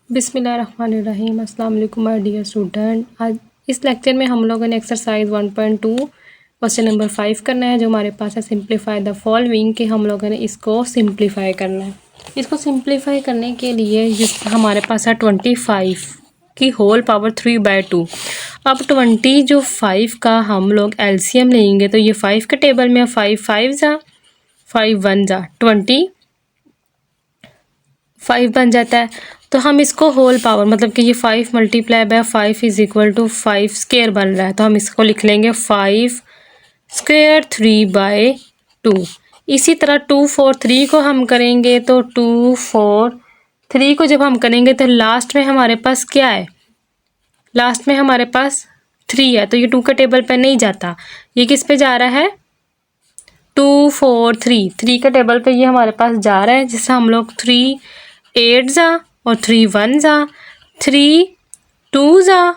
बिस्मिल्लाहिर्रहमानिर्रहीम। अस्सलाम वालेकुम माय डियर स्टूडेंट। आज इस लेक्चर में हम लोगों ने एक्सरसाइज 1.2 क्वेश्चन नंबर 5 करना है जो हमारे पास है सिंप्लीफाई द फॉलोइंग के हम लोगों ने इसको सिंप्लीफाई करना है। इसको सिंप्लीफाई करने के लिए हमारे पास है 25 की होल पावर 3/2। अब 20 जो 5 का हम लोग एलसीएम लेंगे तो ये 5 के टेबल में 5 5 जा 5 1 जा 25 बन जाता है। तो हम इसको होल पावर मतलब कि ये 5 multiply by 5 is equal to 5 square बन रहा है, तो हम इसको लिख लेंगे 5 स्क्वायर 3/2। इसी तरह 2 4 3 को हम करेंगे तो 2 4 3 को जब हम करेंगे तो लास्ट में हमारे पास क्या है, लास्ट में हमारे पास 3 है, तो ये 2 के टेबल पे नहीं जाता, ये किस पे जा रहा है 2 4 3 3 के टेबल पे ये हमारे पास जा रहा है, जिससे हम लोग 3 8 जा और 3 1 जा 3 2 जा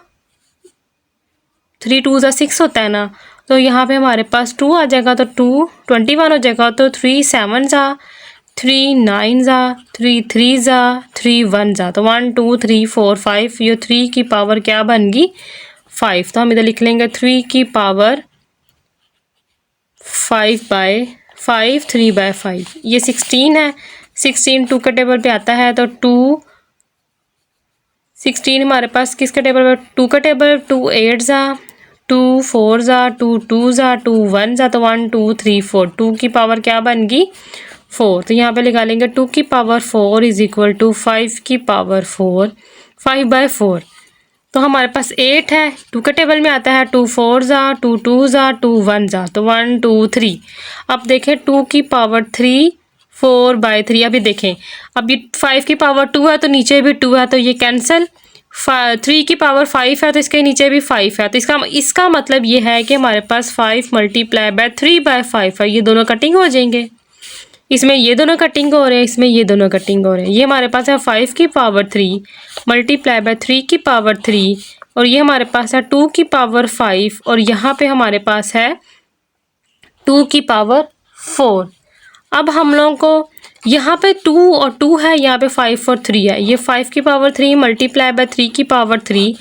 3 2 जा 6 होता है ना, तो यहाँ पे हमारे पास 2 आ जाएगा तो 2 21 हो जाएगा, तो 3 7 जा 3 9 जा 3 3 जा 3 1 जा, तो 1 2 3 4 5 ये 3 की पावर क्या बन गई 5, तो हम इधर लिख लेंगे 3 की पावर 5/5 3/5। ये 16 है, 16 2 के टेबल पे आता है तो 2 16 हमारे पास किसके टेबल पे 2 का टेबल 2 8 जा 2 4 जा 2 2 जा 2 1 जा, तो 1 2 3 4 2 की पावर क्या बन गई 4, तो यहाँ पे लगा लेंगे 2 की पावर 4 इज इक्वल टू 5 की पावर 4 5/4। तो हमारे पास 8 है, 2 के टेबल में आता है 2 4 जा 2 2 जा 2 1 जा, तो 1 2 3। अब देखें 2 की पावर 3 4/3। अभी देखें अब ये 5 की पावर 2 है तो नीचे भी 2 है, तो ये कैंसिल। 3 की पावर 5 है तो इसके नीचे भी 5 है, तो इसका मतलब ये है कि हमारे पास 5 मल्टीप्लाई बाय 3/5 है, ये दोनों कटिंग हो जाएंगे, इसमें ये दोनों कटिंग हो रहे हैं, इसमें ये दोनों कटिंग हो रहे हैं। ये हमारे पास है 5 की पावर 3 मल्टीप्लाई बाय 3 की पावर 3 और ये हमारे पास है 2 की पावर 5 और यहाँ पे हमारे पास है 2 की पावर 4। अब हम लोगों को यहाँ पे 2 और 2 है, यहाँ पे 5 और 3 है, ये 5 की पावर 3 मल्टीप्लाई बाय 3 की पावर 3।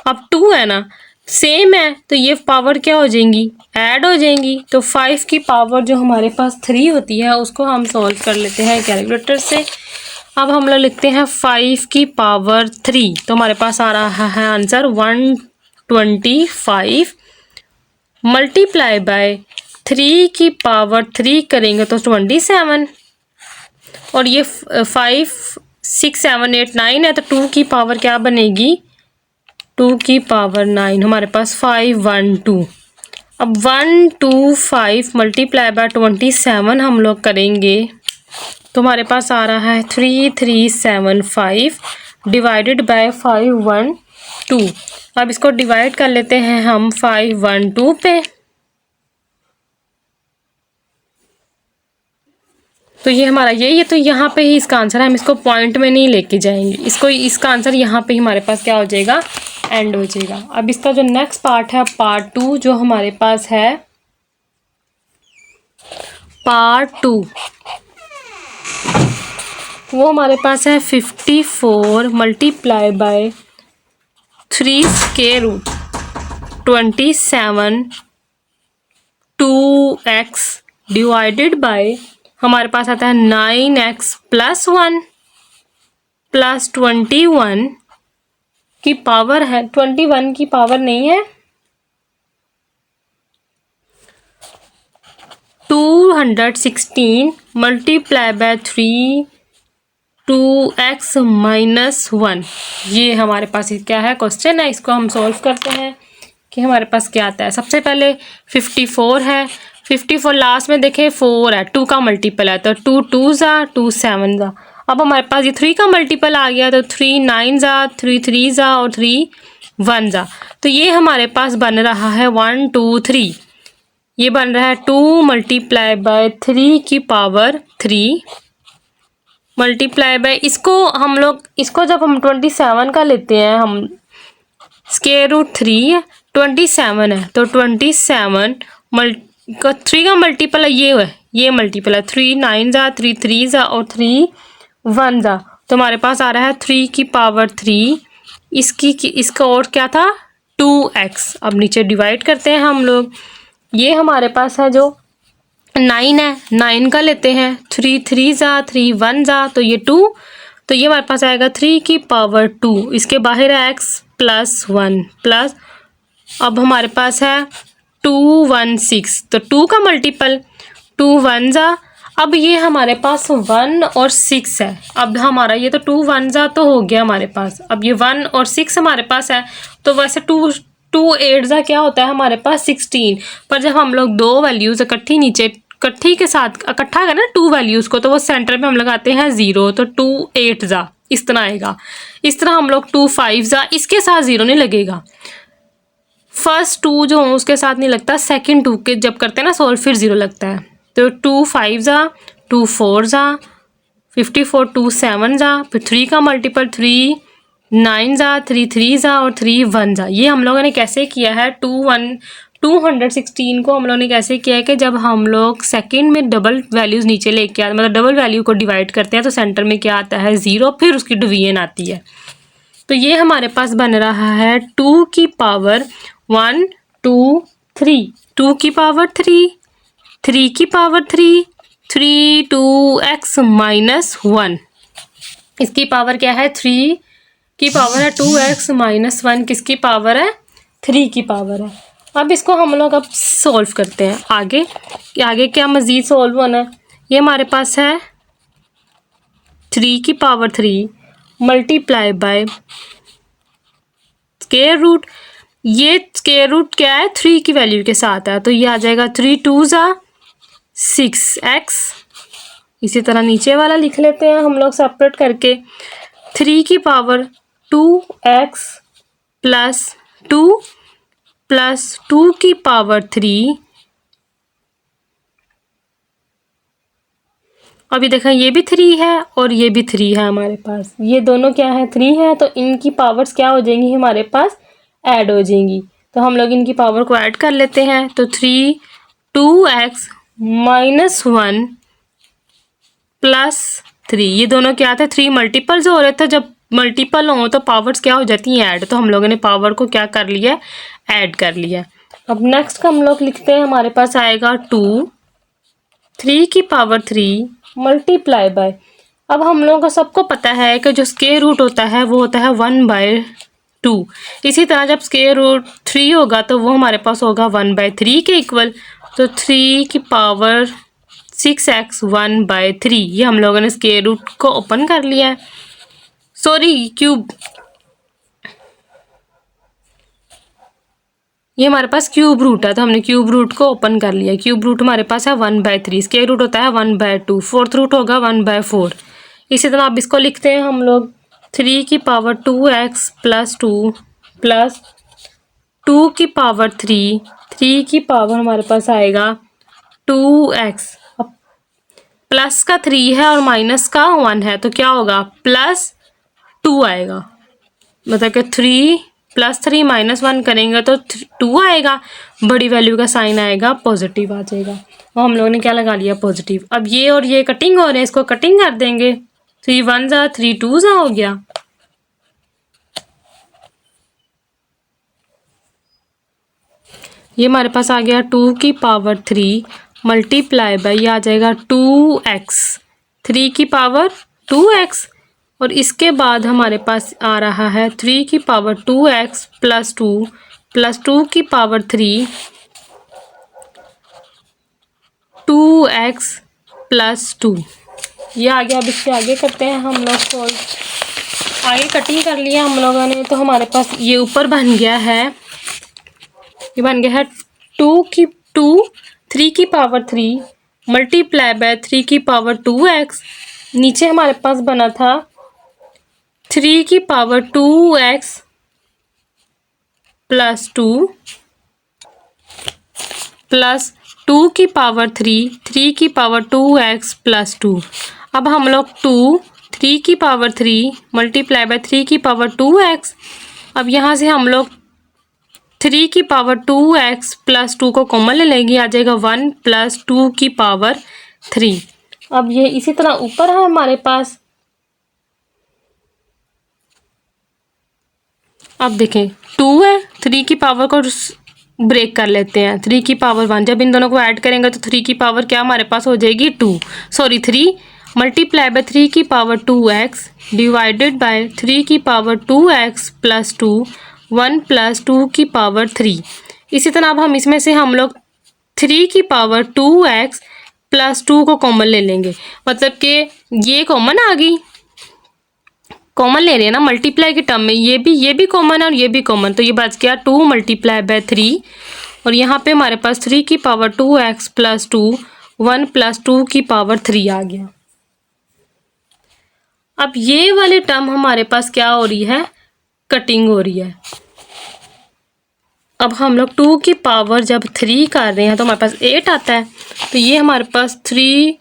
अब 2 है ना सेम है, तो ये पावर क्या हो जाएंगी ऐड हो जाएंगी, तो 5 की पावर जो हमारे पास 3 होती है उसको हम सॉल्व कर लेते हैं कैलकुलेटर से। अब हम लोग लिखते हैं 5 की पावर 3, तो हमारे पास आ रहा है आंसर 125 मल्टीप्लाई बाय 3 की पावर 3 करेंगे तो 27 और ये 5 6 7 8 9 है, तो 2 की पावर क्या बनेगी 2 की पावर 9, हमारे पास 5 1 2। अब 125 मल्टीप्लाई बाय 27 हम लोग करेंगे तो हमारे पास आ रहा है 3375 डिवाइडेड बाय 512। अब इसको डिवाइड कर लेते हैं हम 512 पे, तो ये हमारा ये तो यहाँ पे ही इसका आंसर है, हम इसको पॉइंट में नहीं लेके जाएंगे, इसका आंसर यहाँ पे ही हमारे पास क्या हो जाएगा एंड हो जाएगा। अब इसका जो नेक्स्ट पार्ट है पार्ट 2 जो हमारे पास है पार्ट 2 वो हमारे पास है 54 multiply by 3 square root 27 2x divided by हमारे पास आता है 9x प्लस 1 प्लस 21 की पावर है 21 की पावर नहीं है 216 मल्टीप्लाई बाय 3 2x माइनस 1। ये हमारे पास क्या है क्वेश्चन है, इसको हम सॉल्व करते हैं कि हमारे पास क्या आता है। सबसे पहले 54 है, 54 लास्ट में देखें 4 है, 2 का मल्टीपल है तो 2 2 जा 2 7 जा। अब हमारे पास ये 3 का मल्टीपल आ गया तो 3 9 जा 3 3 जा और 3 1 जा, तो ये हमारे पास बन रहा है 1 2 3। ये बन रहा है 2 मल्टीप्लाई बाय 3 की पावर 3 मल्टीप्लाई बाय इसको जब हम 27 का लेते हैं हम स्क्वायर रूट 3 27 है तो 27 3 का मल्टीपल है ये मल्टीपल है 3 9 जा 3 3 जा और 3 1 जा, तो हमारे पास आ रहा है 3 की पावर 3, इसका और क्या था 2x। अब नीचे डिवाइड करते हैं हम लोग। ये हमारे पास है जो 9 है, 9 का लेते हैं, 3 3 जा 3 1 जा तो ये 2, तो ये हमारे पास आएगा 3 की पावर 2, इसके बाहर है x प्लस 1 प्लस, अब हमारे पास है 2 1 6, तो 2 का मल्टीपल 2 1 जा, अब ये हमारे पास 1 और 6 है। अब हमारा ये तो 2 1 जा तो हो गया हमारे पास, अब ये 1 और 6 हमारे पास है, तो वैसे 2 8 जा क्या होता है हमारे पास 16, पर जब हम लोग दो वैल्यूज इकट्ठी के साथ इकट्ठा करें ना 2 वैल्यूज को, तो वो सेंटर में हम लगाते हैं 0, तो 2 8 जा इस तरह आएगा। इस तरह हम लोग 2 5 जा, इसके साथ 0 नहीं लगेगा, फर्स्ट 2 जो हो उसके साथ नहीं लगता, सेकंड 2 के जब करते हैं ना सॉल्व फिर 0 लगता है। तो 2 5 जा 2 4 जा 54, 2 7 जा, फिर 3 का मल्टीपल 3 9 जा 3 3 जा और 3 1 जा। ये हम लोगों ने कैसे किया है 216 को हम लोगों ने कैसे किया है कि जब हम लोग सेकंड में डबल वैल्यूज नीचे लेके आते, मतलब डबल वैल्यू को डिवाइड करते हैं, तो सेंटर में क्या आता है 0, फिर उसकी डिवीजन आती है। तो ये हमारे पास बन रहा है 2 की पावर 1 2 3, 2 की पावर 3, 3 की पावर 3, 3 2x माइनस 1, इसकी पावर क्या है 3 की पावर है 2x माइनस 1, किसकी पावर है 3 की पावर है। अब इसको हम लोग अब सॉल्व करते हैं आगे क्या मज़ीद सॉल्व होना है। ये हमारे पास है 3 की power 3 multiply by square root, ये स्क्वायर रूट क्या है 3 की वैल्यू के साथ है, तो ये आ जाएगा 3 2 जा 6x। इसी तरह नीचे वाला लिख लेते हैं हम लोग सेपरेट करके, 3 की पावर 2x प्लस 2 प्लस 2 की पावर 3, अभी देखा ये भी 3 है और ये भी 3 है हमारे पास, ये दोनों क्या है 3 है, तो इनकी पावर्स क्या हो जाएंगी हमारे पास ऐड हो जाएंगी। तो हम लोग इनकी पावर को ऐड कर लेते हैं, तो 3 2x माइनस 1 प्लस 3, ये दोनों क्या थे 3 मल्टीपल्स हो रहे थे, जब मल्टीपल हो तो पावर्स क्या हो जाती हैं ऐड, तो हम लोगों ने पावर को क्या कर लिया ऐड कर लिया। अब नेक्स्ट का हम लोग लिखते हैं, हमारे पास आएगा 2 3 की पावर 3 मल्टीप्लाई बाय, अब हम लोगों को सबको पता है कि जो स्क्वायर रूट होता है वो होता है 1/2, इसी तरह जब स्क्वायर रूट 3 होगा तो वो हमारे पास होगा 1/3 के इक्वल, तो 3 की पावर 6x 1/3, ये हम लोगों ने स्क्वायर रूट को ओपन कर लिया है, सॉरी क्यूब, ये हमारे पास क्यूब रूट है, तो हमने क्यूब रूट को ओपन कर लिया। क्यूब रूट हमारे पास है 1/3, स्क्वायर रूट होता है 1/2, फोर्थ रूट होगा 1/4। इसी तरह अब इसको लिखते हैं हम लोग 3 की पावर 2x प्लस 2 प्लस 2 की पावर 3, 3 की पावर हमारे पास आएगा 2x, अब प्लस का 3 है और माइनस का 1 है, तो क्या होगा प्लस 2 आएगा, मतलब कि 3 प्लस 3 माइनस 1 करेंगे तो 2 आएगा, बड़ी वैल्यू का साइन आएगा पॉजिटिव आ जाएगा, और हम लोगों ने क्या लगा लिया पॉजिटिव। अब ये और ये कटिंग हो रहे हैं, इसको कटिंग कर देंगे, 3 1 जा 3 2 जा हो गया, ये हमारे पास आ गया 2 की पावर 3 मल्टीप्लाई बाय, ये आ जाएगा 2x 3 की पावर 2x, और इसके बाद हमारे पास आ रहा है 3 की पावर 2x प्लस 2 प्लस 2 की पावर 3 2x प्लस 2, ये आ गया। अब इसके आगे करते हैं हम लोग सॉल्व, आगे कटिंग कर लिया हम लोगों ने, तो हमारे पास ये ऊपर बन गया है, ये बन गया है 3 की पावर 3 मल्टीप्लाई बाय 3 की पावर 2x, नीचे हमारे पास बना था 3 की पावर 2x प्लस 2 प्लस 2 की पावर 3 की पावर 2x प्लस 2, अब हम लोग 3 की पावर 3 मल्टीप्लाई बाय 3 की पावर 2x, अब यहाँ से हम लोग 3 की पावर 2x प्लस 2 को कॉमन ले लेंगे, आ जाएगा 1 प्लस 2 की पावर 3। अब ये इसी तरह ऊपर है हमारे पास अब देखें 2 है, 3 की पावर को ब्रेक कर लेते हैं, 3 की पावर 1, जब इन दोनों को ऐड करेंगे तो 3 की पावर क्या हमारे पास हो जाएगी 2, सॉरी 3 मल्टीप्लाई बाय 3 की पावर 2x डिवाइडेड बाय 3 की पावर 2x प्लस 2 1 प्लस 2 की पावर 3। इसी तरह अब हम इसमें से हम लोग 3 की पावर 2x प्लस 2 को कॉमन ले लेंगे, मतलब कि ये कॉमन आ गई, कॉमन ले रहे हैं ना मल्टीप्लाई के टर्म में, ये भी कॉमन है और ये भी कॉमन, तो ये बच गया 2 मल्टीप्लाई बाय 3 और यहाँ पे हमारे पास 3 की पावर 2x प्लस 2 1 प्लस 2 की पावर 3 आ गया। अब ये वाली टर्म हमारे पास क्या हो रही है, कटिंग हो रही है। अब हम लोग 2 की पावर जब 3 कर रहे हैं तो हमारे पास 8 आता है, तो ये हमारे पास 3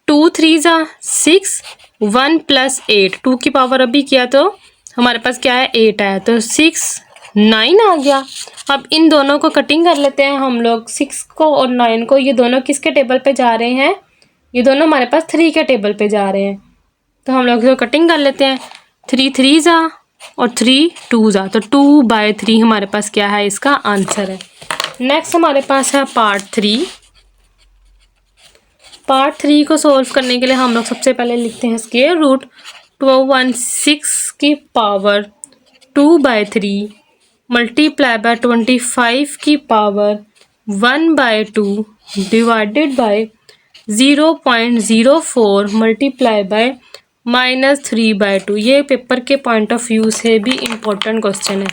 2 3 जा 6 1 प्लस 8, 2 की पावर अभी किया तो हमारे पास क्या है 8 आया, तो 6 9 आ गया। अब इन दोनों को कटिंग कर लेते हैं हम लोग, 6 को और 9 को, ये दोनों किसके टेबल पे जा रहे हैं, ये दोनों हमारे पास 3 के टेबल पे जा रहे हैं, तो हम लोग इसको कटिंग कर लेते हैं, 3 3 जा और 3 2 जा, तो 2/3 हमारे पास क्या है, इसका आंसर है। नेक्स्ट हमारे पास है पार्ट 3। पार्ट 3 को सॉल्व करने के लिए हम लोग सबसे पहले लिखते हैं स्क्वायर रूट 216 की पावर 2/3 मल्टीप्लाई बाय 25 की power 1/2 divided by 0.04 multiply by -3/2। ये पेपर के पॉइंट ऑफ व्यू से भी इम्पोर्टेंट क्वेश्चन है,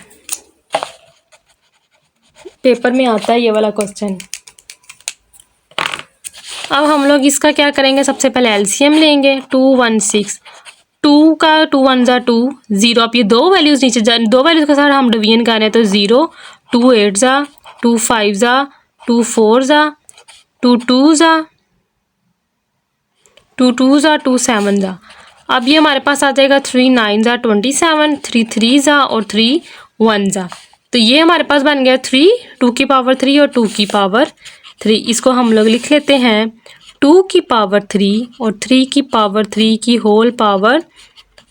पेपर में आता है ये वाला क्वेश्चन। अब हम लोग इसका क्या करेंगे, सबसे पहले एलसीएम लेंगे, 216 2 का 2 1 जा 2 0, अब ये दो वैल्यूज़ नीचे जा, दो वैल्यूज़ के साथ हम डिवीजन कर रहे हैं, तो 0 2 8 जा 2 5 जा 2 4 जा 2 2 जा 2 2 जा 2 7 जा। अब ये हमारे पास आ जाएगा 3 9 जा 27 3 3 जा और 3 1 जा, तो ये हमारे पास बन गया 3 2 की पावर 3 और 2 की पावर 3। इसको हम लोग लिख लेते हैं 2 की पावर 3 और 3 की पावर 3 की होल पावर,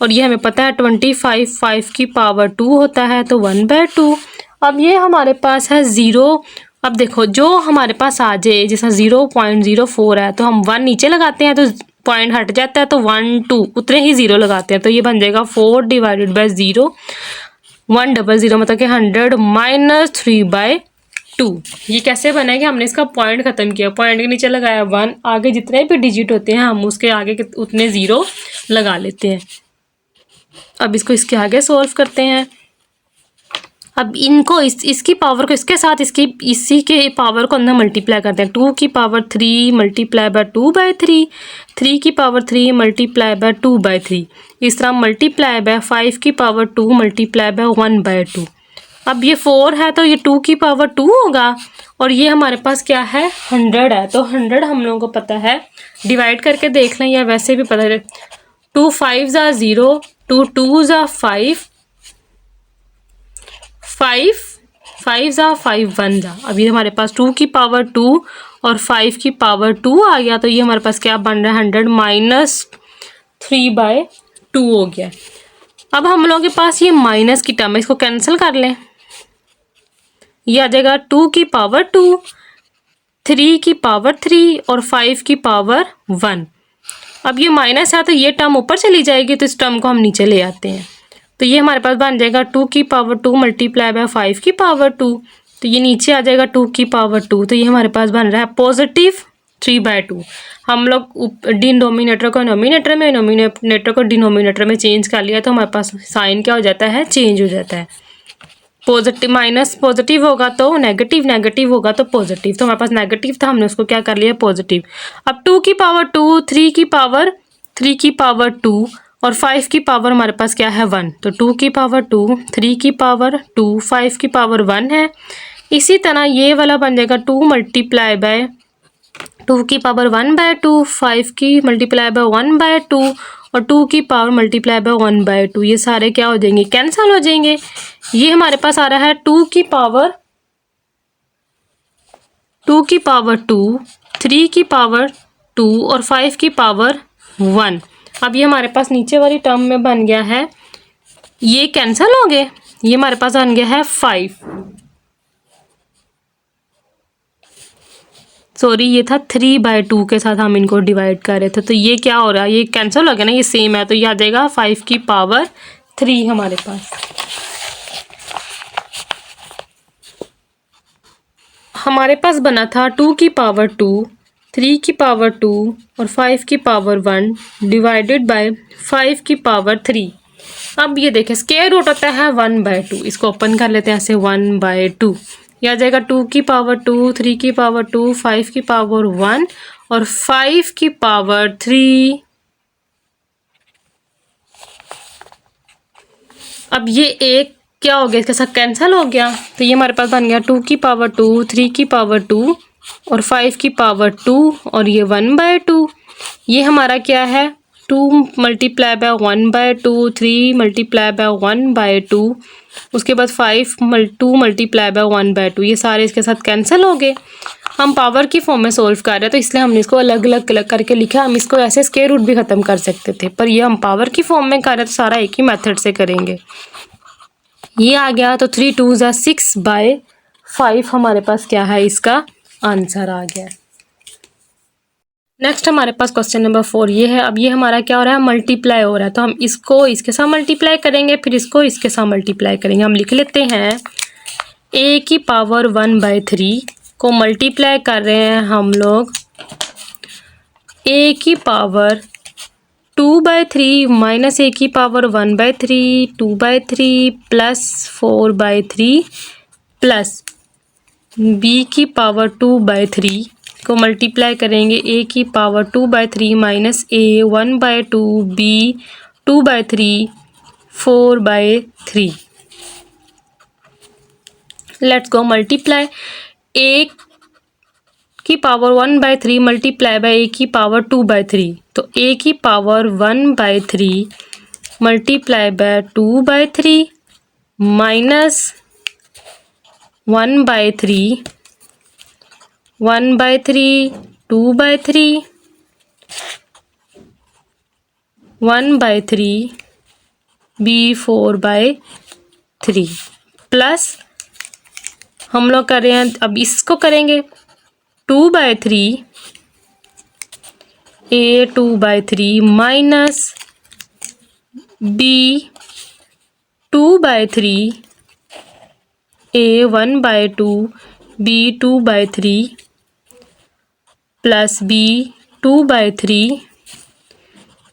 और ये हमें पता है 25 5 की पावर 2 होता है, तो 1/2। अब ये हमारे पास है 0। अब देखो जो हमारे पास आ जाए, जैसा 0.04 है तो हम 1 नीचे लगाते हैं तो पॉइंट हट जाता है, तो 1 2 उतने ही 0 लगाते हैं, तो ये बन जाएगा 4 डिवाइडेड बाय 0 100, मतलब कि 100 माइनस 3/2। ये कैसे बना है कि हमने इसका पॉइंट खत्म किया, पॉइंट के नीचे लगाया 1, आगे जितने भी डिजिट होते हैं हम उसके आगे उतने 0 लगा लेते हैं। अब इसको इसके आगे सॉल्व करते हैं। अब इनको इसकी पावर को इसके साथ इसी के पावर को अंदर मल्टीप्लाई करते हैं, 2 की पावर 3 मल्टीप्लाई बाय 2/3 3 की पावर 3 मल्टीप्लाई बाय 2/3, इस तरह मल्टीप्लाई बाय 5 की पावर 2 मल्टीप्लाई बाय 1/2। अब ये 4 है तो ये 2 की पावर 2 होगा, और ये हमारे पास क्या है 100 है, तो 100 हम लोगों को पता है, डिवाइड करके देख लें या वैसे भी पता है, 2 5 जा 0 2 2 जा 5 5 5 जा 5 1 जा। अब ये हमारे पास 2 की पावर 2 और 5 की पावर 2 आ गया, तो ये हमारे पास क्या बन रहा है 100 माइनस 3/2 हो गया। अब हम लोगों के पास ये माइनस की टर्म है, इसको कैंसिल कर लें, ये आ जाएगा 2 की पावर 2 3 की पावर 3 और 5 की पावर 1। अब ये माइनस है तो ये टर्म ऊपर चली जाएगी, तो इस टर्म को हम नीचे ले आते हैं, तो ये हमारे पास बन जाएगा 2 की पावर 2 मल्टीप्लाई बाय 5 की पावर 2, तो ये नीचे आ जाएगा 2 की पावर 2, तो ये हमारे पास बन रहा है पॉजिटिव 3/2। हम लोग डिनोमिनेटर को नोमिनेटर में, नोमिनेटर को डिनोमिनेटर में चेंज कर लिया, तो हमारे पास साइन क्या हो जाता है, चेंज हो जाता है। पॉजिटिव माइनस पॉजिटिव होगा तो नेगेटिव, नेगेटिव होगा तो पॉजिटिव, तो हमारे पास नेगेटिव था, हमने उसको क्या कर लिया पॉजिटिव। अब 2 की पावर 2 3 की पावर 2 और 5 की पावर हमारे पास क्या है 1, तो 2 की पावर 2 3 की पावर 2 5 की पावर 1 है। इसी तरह ये वाला बन जाएगा 2 मल्टीप्लाई बाय 2 की पावर 1/2 5 की मल्टीप्लाई बाय 1/2 और 2 की पावर मल्टीप्लाई बाय 1/2, ये सारे क्या हो जाएंगे, कैंसिल हो जाएंगे। ये हमारे पास आ रहा है 2 की पावर 2 3 की पावर 2 और 5 की पावर 1। अब ये हमारे पास नीचे वाली टर्म में बन गया है, ये कैंसिल हो गए, ये हमारे पास बन गया है 5। सॉरी, ये था 3/2 के साथ हम इनको डिवाइड कर रहे थे, तो ये क्या हो रहा है, ये कैंसिल हो गया ना, ये सेम है, तो ये आ जाएगा 5 की पावर 3 हमारे पास। हमारे पास बना था 2 की पावर 2, 3 की पावर 2 और 5 की पावर 1 डिवाइडेड बाय 5 की पावर 3। अब ये देखें, स्क्वायर रूट होता है 1/2, इसको ओपन कर लेते हैं ऐसे 1/2। यह आ जाएगा 2 की पावर 2, 3 की पावर 2, 5 की पावर 1 और 5 की पावर 3। अब ये एक क्या हो गया, इसके साथ कैंसिल हो गया, तो ये हमारे पास बन गया 2 की पावर 2, 3 की पावर 2 और 5 की पावर 2 और ये 1/2। ये हमारा क्या है, 2 मल्टीप्लाई बाय 1/2, 3 मल्टीप्लाई बाय 1/2, उसके बाद 2 मल्टीप्लाई बाय 1/2। ये सारे इसके साथ कैंसिल हो गए। हम पावर की फॉर्म में सोल्व कर रहे हैं, तो इसलिए हमने इसको अलग अलग करके लिखा। हम इसको ऐसे स्क्वायर रूट भी ख़त्म कर सकते थे, पर ये हम पावर की फॉर्म में कर रहे हैं, तो सारा एक ही मेथड से करेंगे। ये आ गया, तो 3 2 ज़ा 6/5 हमारे पास क्या है, इसका आंसर आ गया। नेक्स्ट हमारे पास क्वेश्चन नंबर 4 ये है। अब ये हमारा क्या हो रहा है, मल्टीप्लाई हो रहा है, तो हम इसको इसके साथ मल्टीप्लाई करेंगे, फिर इसको इसके साथ मल्टीप्लाई करेंगे। हम लिख लेते हैं a की पावर 1/3 को मल्टीप्लाई कर रहे हैं हम लोग a की पावर 2/3 माइनस a की पावर 1/3, 2/3 प्लस 4/3 प्लस b की पावर 2/3 को मल्टीप्लाई करेंगे a की power 2/3 minus a 1/2, b 2/3, 4/3। Let's go multiply. a की पावर 1/3 मल्टीप्लाई बाय a की पावर 2/3, तो a की power 1/3 multiply by 2/3 minus 1/3, 1/3, 2/3, 1/3, b 4/3 plus हम लोग कर रहे हैं, अब इसको करेंगे 2/3 a 2/3 minus b 2/3 a 1/2 b 2/3 plus b 2/3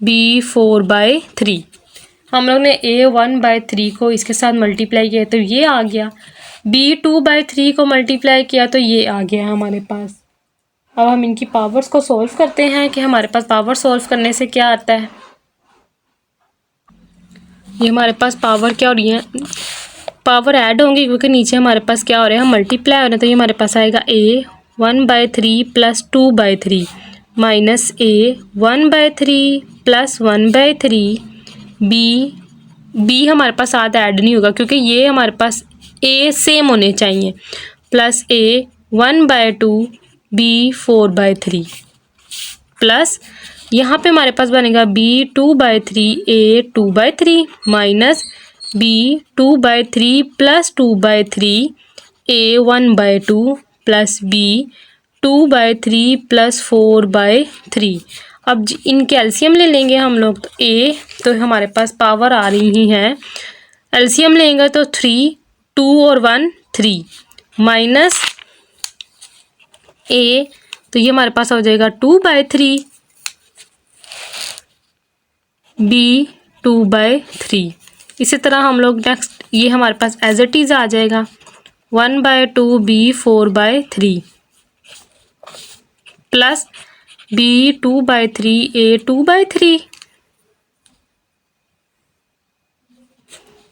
b 4/3। हम लोग ने a 1/3 को इसके साथ मल्टीप्लाई किया तो ये आ गया, b 2/3 को मल्टीप्लाई किया तो ये आ गया हमारे पास। अब हम इनकी पावर्स को सॉल्व करते हैं कि हमारे पास पावर सॉल्व करने से क्या आता है। ये हमारे पास पावर क्या हो रही है, पावर ऐड होंगी, क्योंकि नीचे हमारे पास क्या हो रहा है, मल्टीप्लाई हो रहे हैं, तो ये हमारे पास आएगा a 1/3 plus 2/3 minus a 1/3 plus 1/3 b हमारे पास साथ ऐड नहीं होगा क्योंकि ये हमारे पास a सेम होने चाहिए, प्लस a 1/2 b 4/3 प्लस यहाँ पे हमारे पास बनेगा b 2/3 a 2/3 minus b 2/3 plus 2/3 a 1/2 plus b 2/3 plus 4/3। अब इनके एलसीएम ले लेंगे हम लोग, तो a तो हमारे पास पावर आ रही है, एलसीएम लेंगे तो 3, 2 और 1 3 माइनस a, तो ये हमारे पास हो जाएगा 2/3 b 2/3। इसी तरह हम लोग नेक्स्ट ये हमारे पास एज इट इज आ जाएगा 1/2 b 4/3 प्लस b 2/3 a 2/3।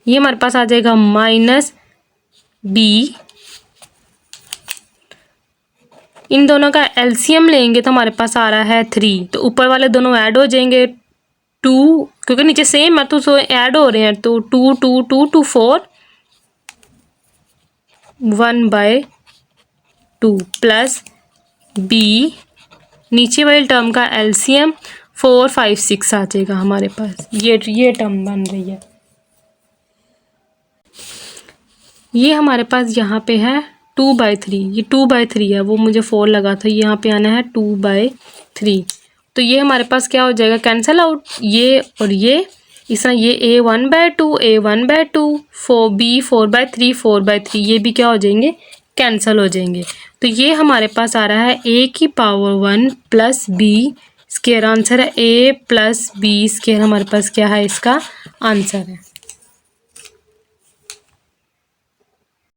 ये हमारे पास आ जाएगा माइनस b, इन दोनों का एलसीएम लेंगे तो हमारे पास आ रहा है 3, तो ऊपर वाले दोनों ऐड हो जाएंगे 2 क्योंकि नीचे सेम है तो ऐड हो रहे हैं, तो 2 2 2 2 4 1/2 प्लस b नीचे वाले टर्म का एलसीएम 4 5 6 आ जाएगा हमारे पास, ये टर्म बन रही है। ये हमारे पास यहाँ पे है 2/3, ये 2/3 है, वो मुझे 4 लगा था, यहाँ पे आना है 2/3। तो ये हमारे पास क्या हो जाएगा, कैंसल आउट, ये और ये इस तरह, ये a 1/2 a 1/2 b 4/3 4/3, ये भी क्या हो जाएंगे, कैंसल हो जाएंगे। तो ये हमारे पास आ रहा है a की power 1 plus b square, answer है a प्लस b स्क्वायर, हमारे पास क्या है, इसका आंसर है।